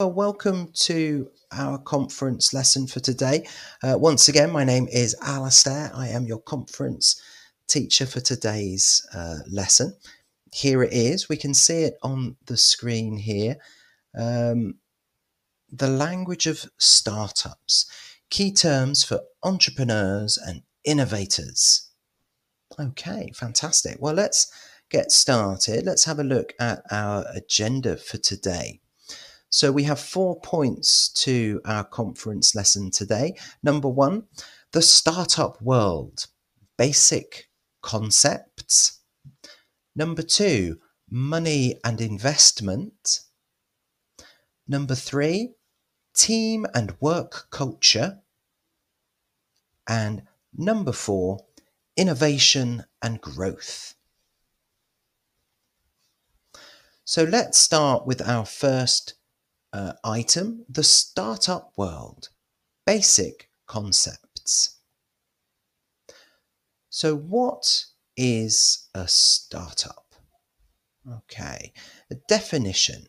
Well, welcome to our conference lesson for today. Once again, my name is Alastair. I am your conference teacher for today's lesson. Here it is. We can see it on the screen here. The language of startups. Key terms for entrepreneurs and innovators. Okay, fantastic. Well, let's get started. Let's have a look at our agenda for today. So we have 4 points to our conference lesson today. Number 1, the startup world, basic concepts. Number 2, money and investment. Number 3, team and work culture. And number 4, innovation and growth. So let's start with our first item, the startup world, basic concepts. So what is a startup? Okay, a definition.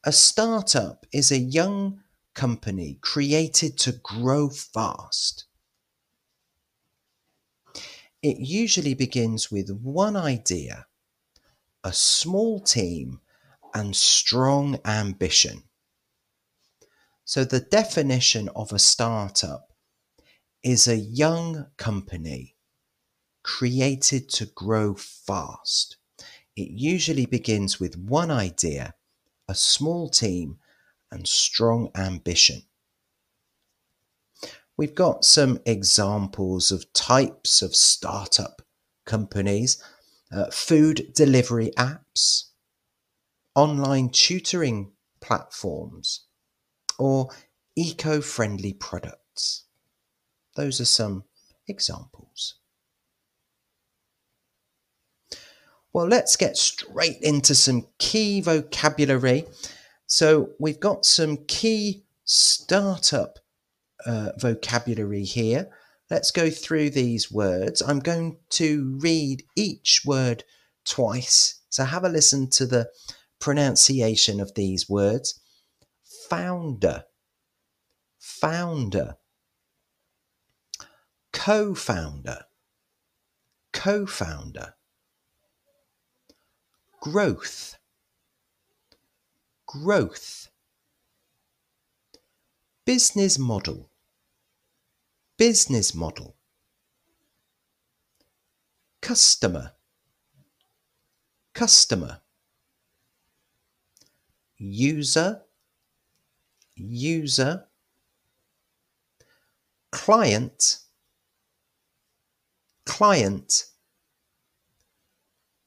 A startup is a young company created to grow fast. It usually begins with one idea, a small team, and strong ambition. So the definition of a startup is a young company created to grow fast. It usually begins with one idea, a small team, and strong ambition. We've got some examples of types of startup companies, food delivery apps, online tutoring platforms, or eco-friendly products. Those are some examples. Well, let's get straight into some key vocabulary. So we've got some key startup vocabulary here. Let's go through these words. I'm going to read each word twice. So have a listen to the pronunciation of these words. Founder, founder, co-founder, co-founder, growth, growth, business model, business model, customer, customer, user, user, client, client,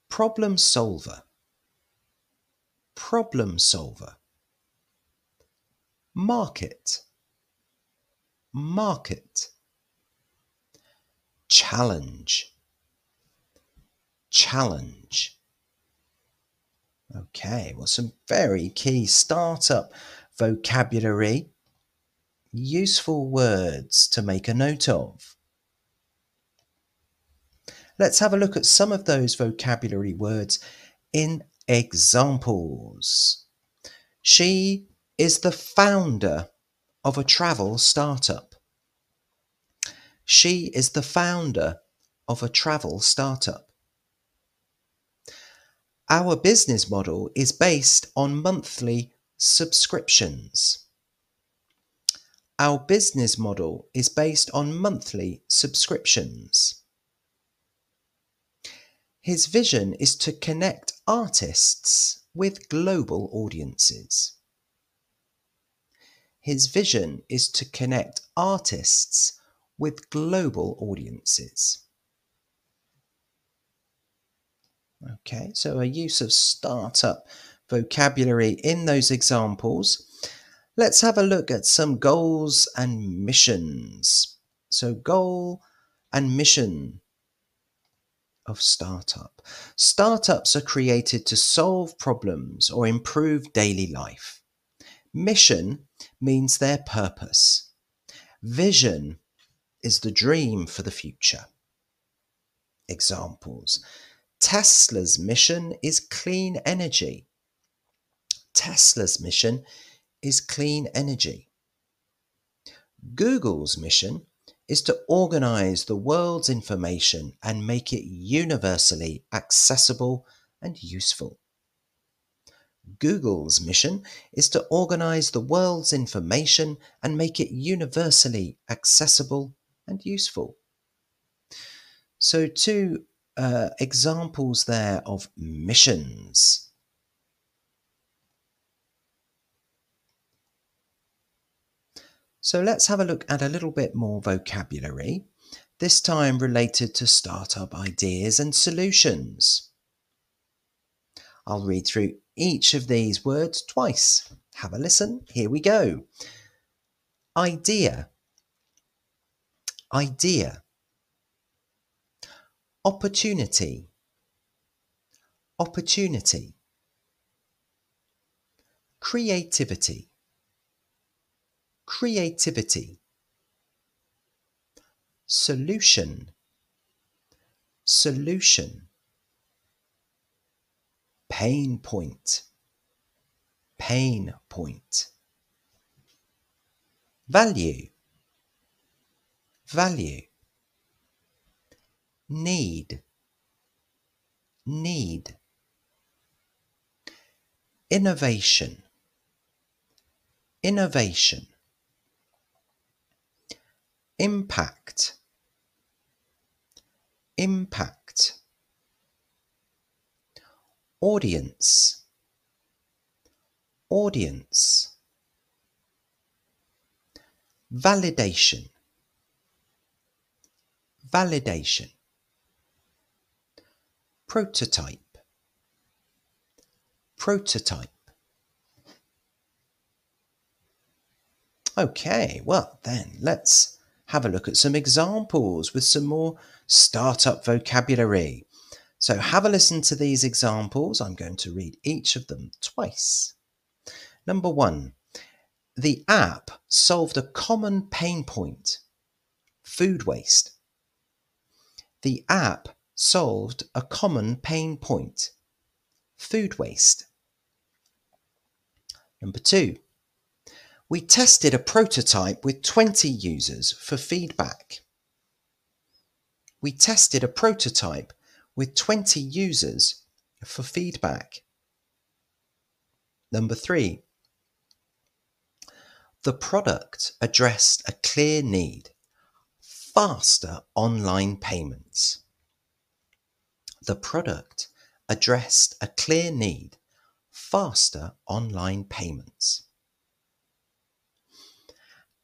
problem solver, problem solver, market, market, challenge, challenge. Okay, well, some very key startup vocabulary, useful words to make a note of. Let's have a look at some of those vocabulary words in examples. She is the founder of a travel startup. She is the founder of a travel startup. Our business model is based on monthly subscriptions. Our business model is based on monthly subscriptions. His vision is to connect artists with global audiences. His vision is to connect artists with global audiences. Okay, so a use of startup vocabulary in those examples. Let's have a look at some goals and missions. So goal and mission of startup. Startups are created to solve problems or improve daily life. Mission means their purpose. Vision is the dream for the future. Examples. Tesla's mission is clean energy. Tesla's mission is clean energy. Google's mission is to organize the world's information and make it universally accessible and useful. Google's mission is to organize the world's information and make it universally accessible and useful. So two examples there of missions. So let's have a look at a little bit more vocabulary, this time related to startup ideas and solutions. I'll read through each of these words twice. Have a listen. Here we go. Idea. Idea. Opportunity. Opportunity. Creativity. Creativity. Solution. Solution. Pain point. Pain point. Value. Value. Need. Need. Innovation. Innovation. Impact. Impact. Audience. Audience. Validation. Validation. Prototype. Prototype. Okay, well then let's have a look at some examples with some more startup vocabulary. So have a listen to these examples. I'm going to read each of them twice. Number 1, the app solved a common pain point, food waste. The app solved a common pain point, food waste. Number 2, we tested a prototype with 20 users for feedback. We tested a prototype with 20 users for feedback. Number 3, the product addressed a clear need, faster online payments. The product addressed a clear need, faster online payments.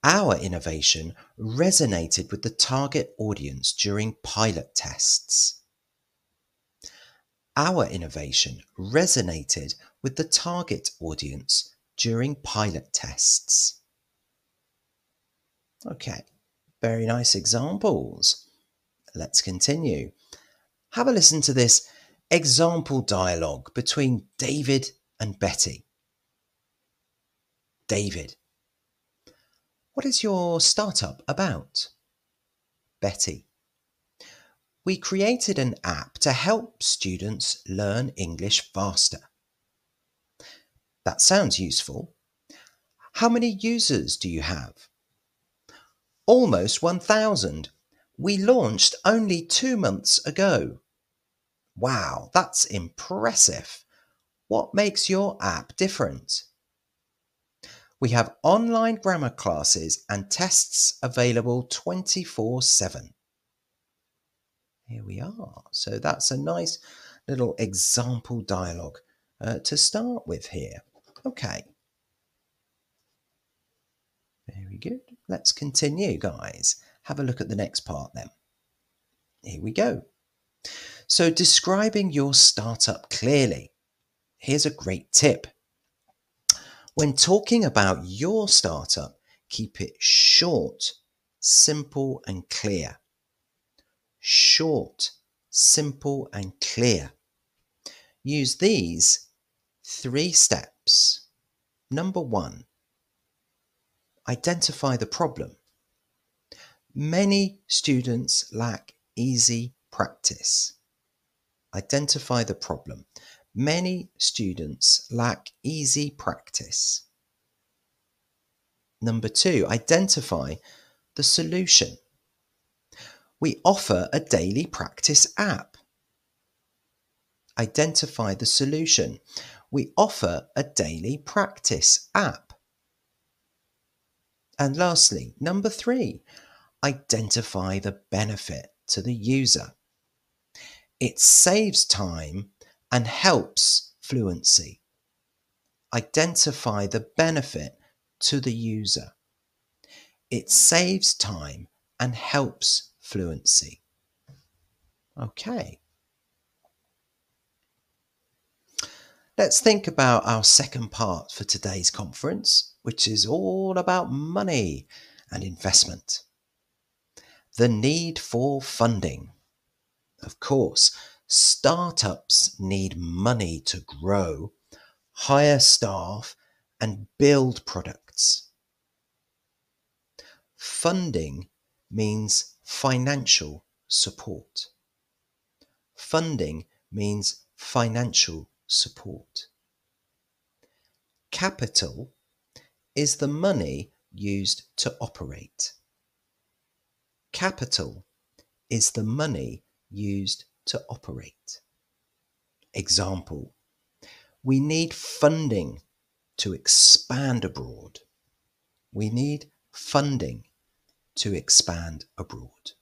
Our innovation resonated with the target audience during pilot tests. Our innovation resonated with the target audience during pilot tests. Okay, very nice examples. Let's continue. Have a listen to this example dialogue between David and Betty. David: what is your startup about? Betty: we created an app to help students learn English faster. That sounds useful. How many users do you have? Almost 1,000. We launched only 2 months ago. Wow, that's impressive. What makes your app different? We have online grammar classes and tests available 24/7. Here we are. So that's a nice little example dialogue to start with here. Okay. Very good. Let's continue, guys. Have a look at the next part then. Here we go. So describing your startup clearly. Here's a great tip. When talking about your startup, keep it short, simple and clear. Short, simple and clear. Use these 3 steps. Number 1, identify the problem. Many students lack easy practice. Identify the problem. Many students lack easy practice. Number 2, identify the solution. We offer a daily practice app. Identify the solution. We offer a daily practice app. And lastly, number 3, identify the benefit to the user. It saves time and helps fluency. Identify the benefit to the user. It saves time and helps fluency. Okay. Let's think about our second part for today's conference, which is all about money and investment. The need for funding. Of course, startups need money to grow, hire staff, and build products. Funding means financial support. Funding means financial support. Capital is the money used to operate. Capital is the money used to operate. Example: we need funding to expand abroad. We need funding to expand abroad.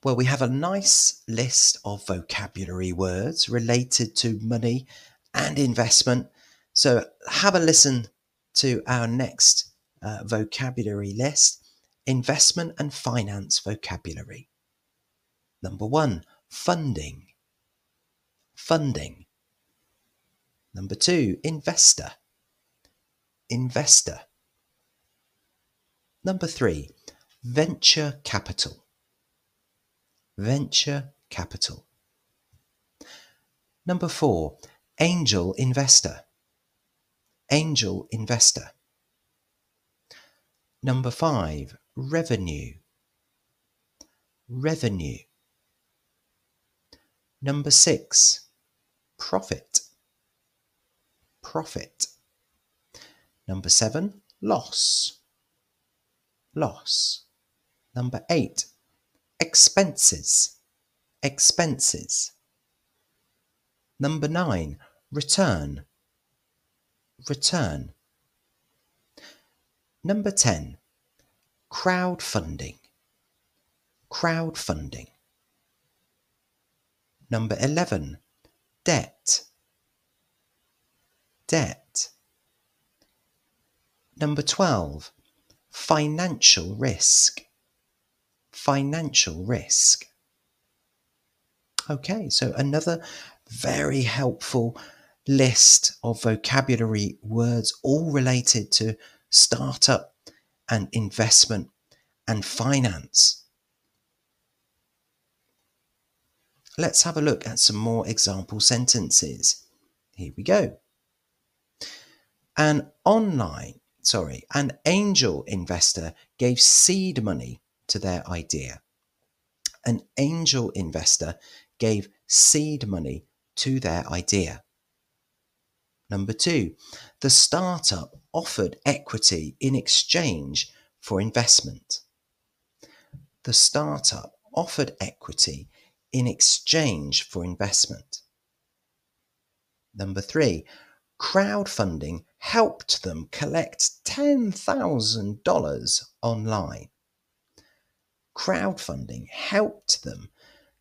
Well, we have a nice list of vocabulary words related to money and investment. So have a listen to our next vocabulary list: investment and finance vocabulary. Number 1, funding. Funding. Number 2, investor. Investor. Number 3, venture capital. Venture capital. Number 4, angel investor. Angel investor. Number 5, revenue. Revenue. Number 6, profit. Profit. Number 7, loss. Loss. Number 8, expenses. Expenses. Number 9, return. Return. Number 10, crowdfunding. Crowdfunding. Number 11, debt. Debt. Number 12, financial risk. Financial risk. Okay, so another very helpful list of vocabulary words, all related to startup and investment and finance. Let's have a look at some more example sentences. Here we go. An angel investor gave seed money to their idea. An angel investor gave seed money to their idea. Number 2, the startup offered equity in exchange for investment. The startup offered equity in exchange for investment. Number 3, crowdfunding helped them collect $10,000 online. Crowdfunding helped them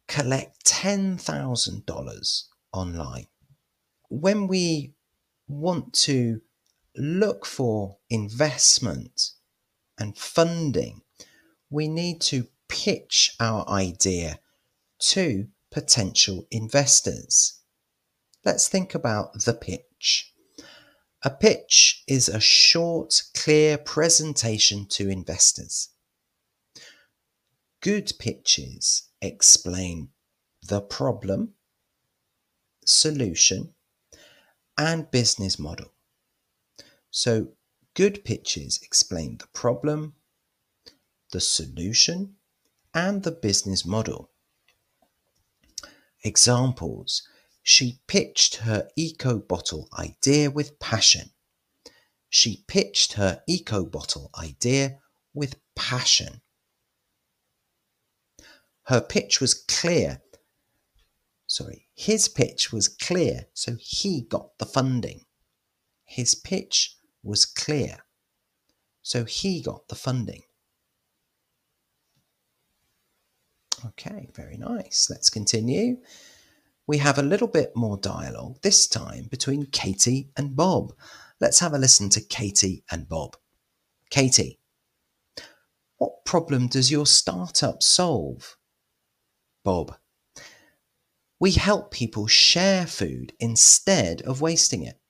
collect $10,000 online. When we want to look for investment and funding, we need to pitch our idea to potential investors. Let's think about the pitch. A pitch is a short, clear presentation to investors. Good pitches explain the problem, solution, and business model. So, good pitches explain the problem, the solution, and the business model. Examples: she pitched her eco bottle idea with passion. She pitched her eco-bottle idea with passion. Her pitch was clear. His pitch was clear, so he got the funding. His pitch was clear, so he got the funding. Okay, very nice. Let's continue. We have a little bit more dialogue, this time between Katie and Bob. Let's have a listen to Katie and Bob. Katie, what problem does your startup solve? Bob, we help people share food instead of wasting it.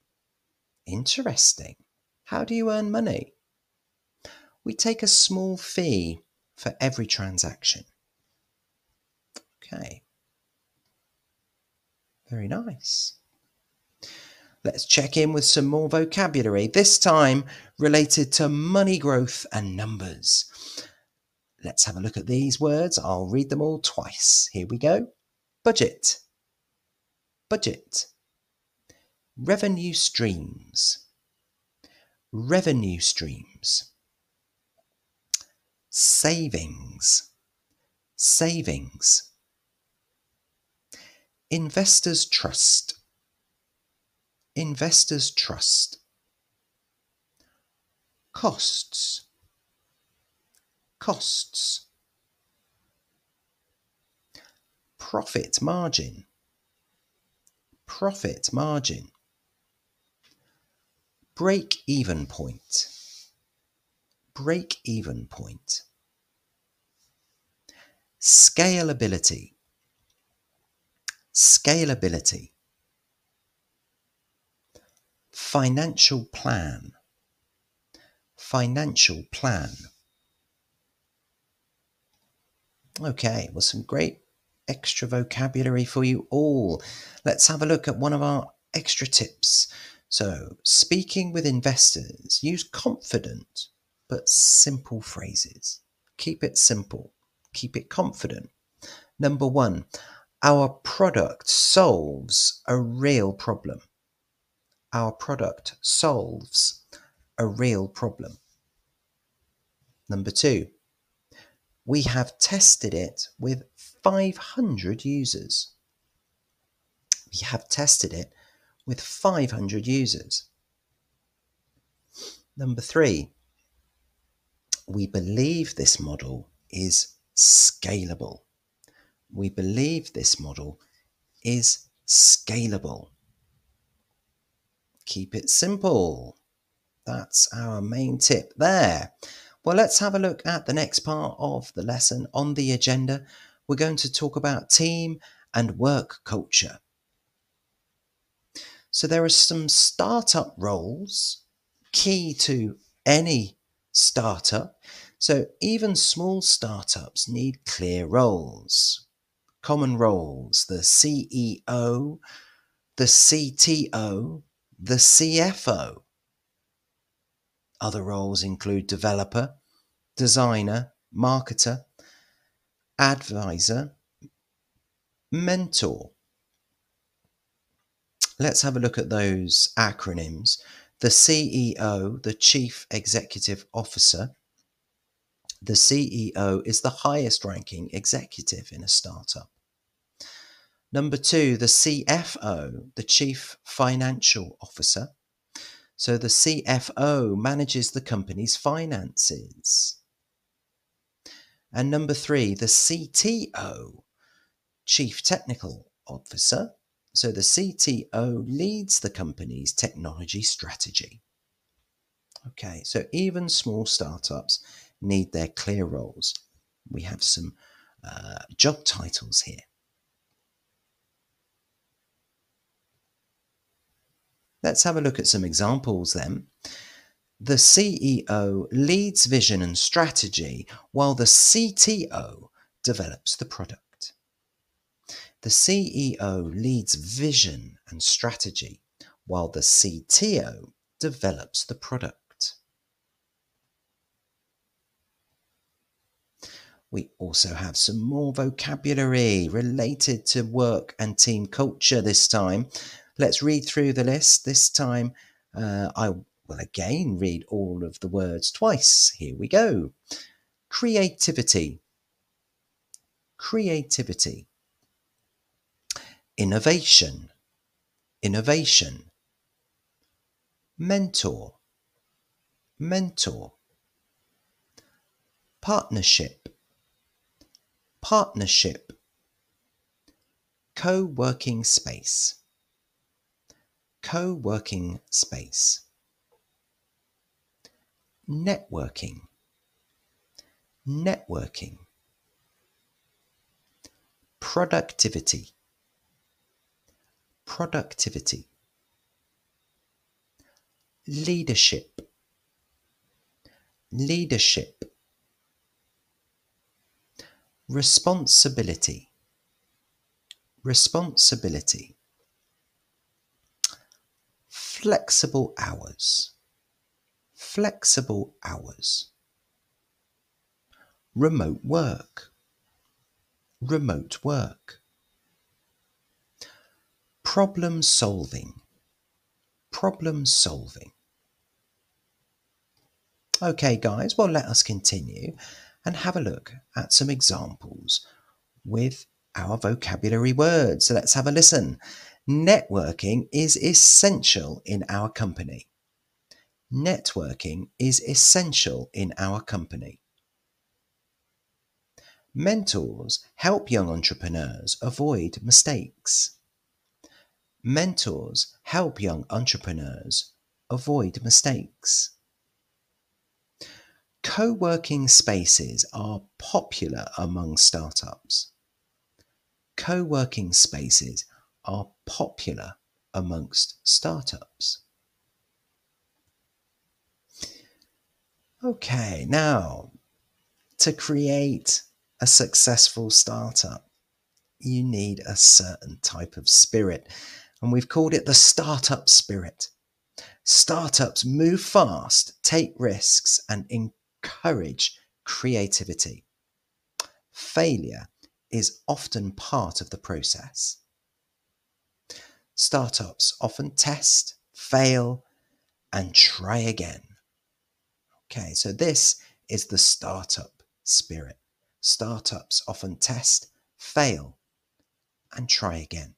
Interesting. How do you earn money? We take a small fee for every transaction. Okay. Very nice. Let's check in with some more vocabulary, this time related to money growth and numbers. Let's have a look at these words. I'll read them all twice. Here we go. Budget. Budget. Revenue streams. Revenue streams. Savings. Savings. Investors' trust. Investors' trust. Costs. Costs. Profit margin. Profit margin. Break-even point. Break-even point. Scalability. Scalability. Financial plan. Financial plan. Okay, well, some great extra vocabulary for you all. Let's have a look at one of our extra tips. So, speaking with investors, use confident but simple phrases. Keep it simple. Keep it confident. Number 1, our product solves a real problem. Our product solves a real problem. Number 2, we have tested it with 500 users. We have tested it with 500 users. Number 3, we believe this model is scalable. We believe this model is scalable. Keep it simple. That's our main tip there. Well, let's have a look at the next part of the lesson. On the agenda, we're going to talk about team and work culture. So there are some startup roles key to any startup. So even small startups need clear roles. Common roles: the CEO, the CTO, the CFO. Other roles include developer, designer, marketer, advisor, mentor. Let's have a look at those acronyms. The CEO, the Chief Executive Officer. The CEO is the highest ranking executive in a startup. Number 2, the CFO, the Chief Financial Officer. So the CFO manages the company's finances. And number 3, the CTO, Chief Technical Officer. So the CTO leads the company's technology strategy. Okay, so even small startups need their clear roles. We have some job titles here. Let's have a look at some examples then. The CEO leads vision and strategy while the CTO develops the product. The CEO leads vision and strategy while the CTO develops the product. We also have some more vocabulary related to work and team culture this time. Let's read through the list. This time I Well, again, read all of the words twice. Here we go. Creativity. Creativity. Innovation. Innovation. Mentor. Mentor. Partnership. Partnership. Co-working space. Co-working space. Networking. Networking. Productivity. Productivity. Leadership. Leadership. Responsibility. Responsibility. Flexible hours. Flexible hours. Remote work. Remote work. Problem solving. Problem solving. Okay, guys, well, let us continue and have a look at some examples with our vocabulary words. So let's have a listen. Networking is essential in our company. Networking is essential in our company. Mentors help young entrepreneurs avoid mistakes. Mentors help young entrepreneurs avoid mistakes. Co-working spaces are popular among startups. Co-working spaces are popular amongst startups. Okay, now to create a successful startup, you need a certain type of spirit, and we've called it the startup spirit. Startups move fast, take risks, and encourage creativity. Failure is often part of the process. Startups often test, fail, and try again. Okay, so this is the startup spirit. Startups often test, fail, and try again.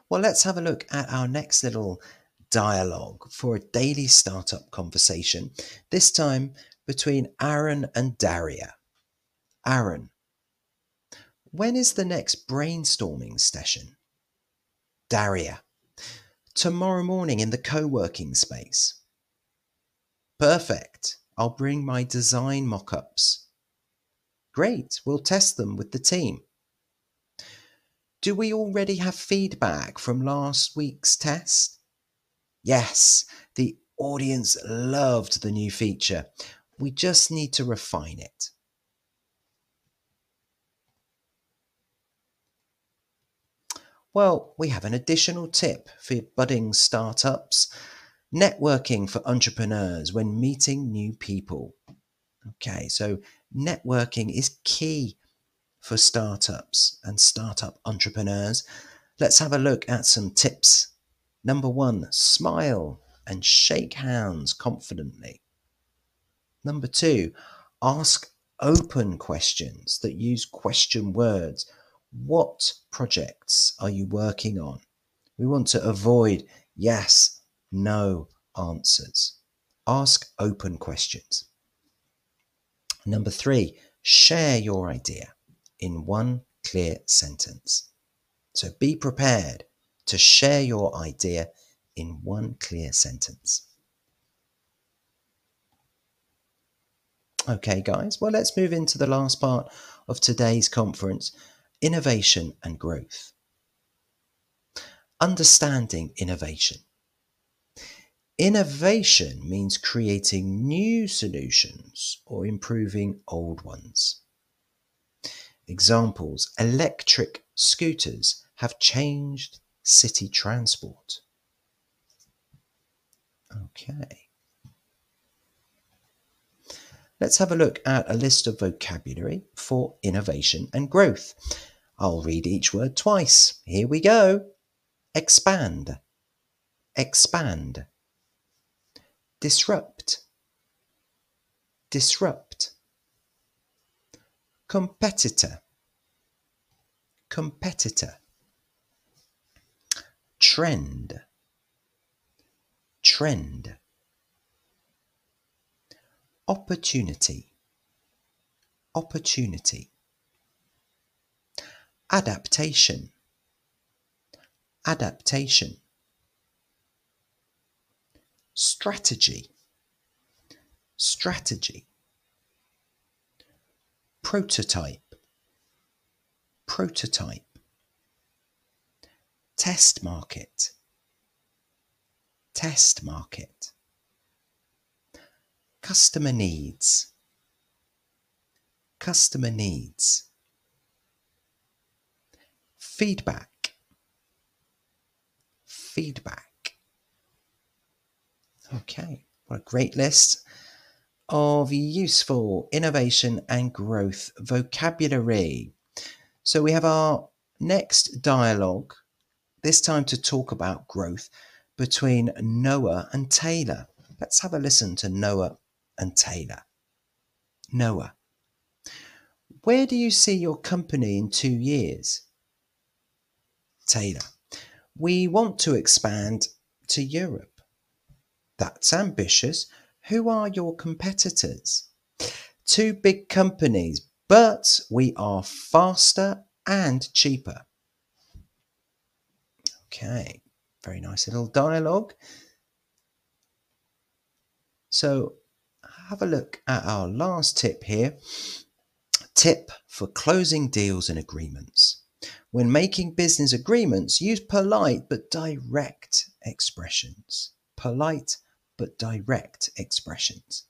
Well, let's have a look at our next little dialogue for a daily startup conversation, this time between Aaron and Daria. Aaron: when is the next brainstorming session? Daria: tomorrow morning in the co-working space. Perfect. I'll bring my design mock-ups. Great. We'll test them with the team. Do we already have feedback from last week's test? Yes, the audience loved the new feature. We just need to refine it. Well, we have an additional tip for budding startups. Networking for entrepreneurs when meeting new people. Okay, so networking is key for startups and startup entrepreneurs. Let's have a look at some tips. Number 1, smile and shake hands confidently. Number 2, ask open questions that use question words. What projects are you working on? We want to avoid yes, no answers. Ask open questions. Number 3, share your idea in one clear sentence. So be prepared to share your idea in one clear sentence. Okay, guys, well, let's move into the last part of today's conference, innovation and growth. Understanding innovation. Innovation means creating new solutions or improving old ones. Examples: electric scooters have changed city transport. Okay. Let's have a look at a list of vocabulary for innovation and growth. I'll read each word twice. Here we go. Expand. expand, disrupt, disrupt, competitor, competitor, trend, trend, opportunity, opportunity, adaptation, adaptation, strategy, strategy, prototype, prototype, test market, test market, customer needs, customer needs, feedback, feedback. Okay, what a great list of useful innovation and growth vocabulary. So we have our next dialogue, this time to talk about growth, between Noah and Taylor. Let's have a listen to Noah and Taylor. Noah: where do you see your company in 2 years? Taylor: we want to expand to Europe. That's ambitious. Who are your competitors? 2 big companies, but we are faster and cheaper. Okay, very nice little dialogue. So have a look at our last tip here. Tip for closing deals and agreements. When making business agreements, use polite but direct expressions. Polite but direct expressions.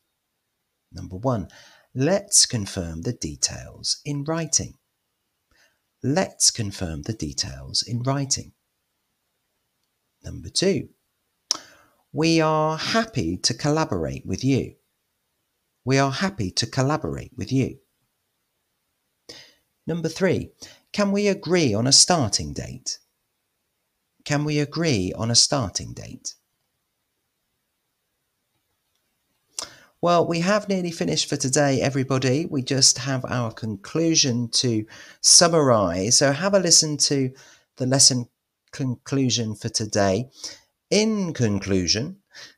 Number 1, let's confirm the details in writing. Let's confirm the details in writing. Number 2, we are happy to collaborate with you. We are happy to collaborate with you. Number 3, can we agree on a starting date? Can we agree on a starting date? Well, we have nearly finished for today, everybody. We just have our conclusion to summarise. So have a listen to the lesson conclusion for today. In conclusion,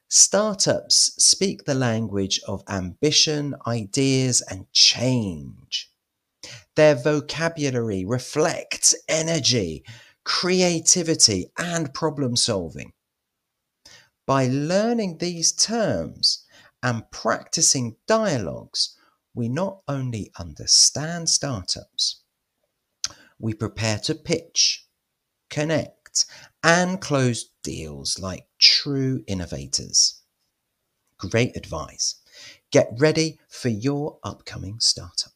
startups speak the language of ambition, ideas, and change. Their vocabulary reflects energy, creativity, and problem solving. By learning these terms and practicing dialogues, we not only understand startups, we prepare to pitch, connect, and close deals like true innovators. Great advice. Get ready for your upcoming startup.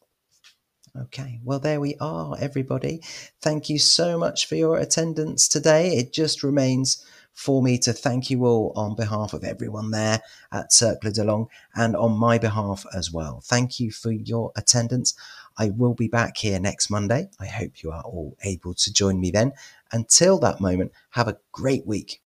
Okay, well, there we are, everybody. Thank you so much for your attendance today. It just remains for me to thank you all on behalf of everyone there at Cercle de Langue and on my behalf as well. Thank you for your attendance. I will be back here next Monday. I hope you are all able to join me then. Until that moment, have a great week.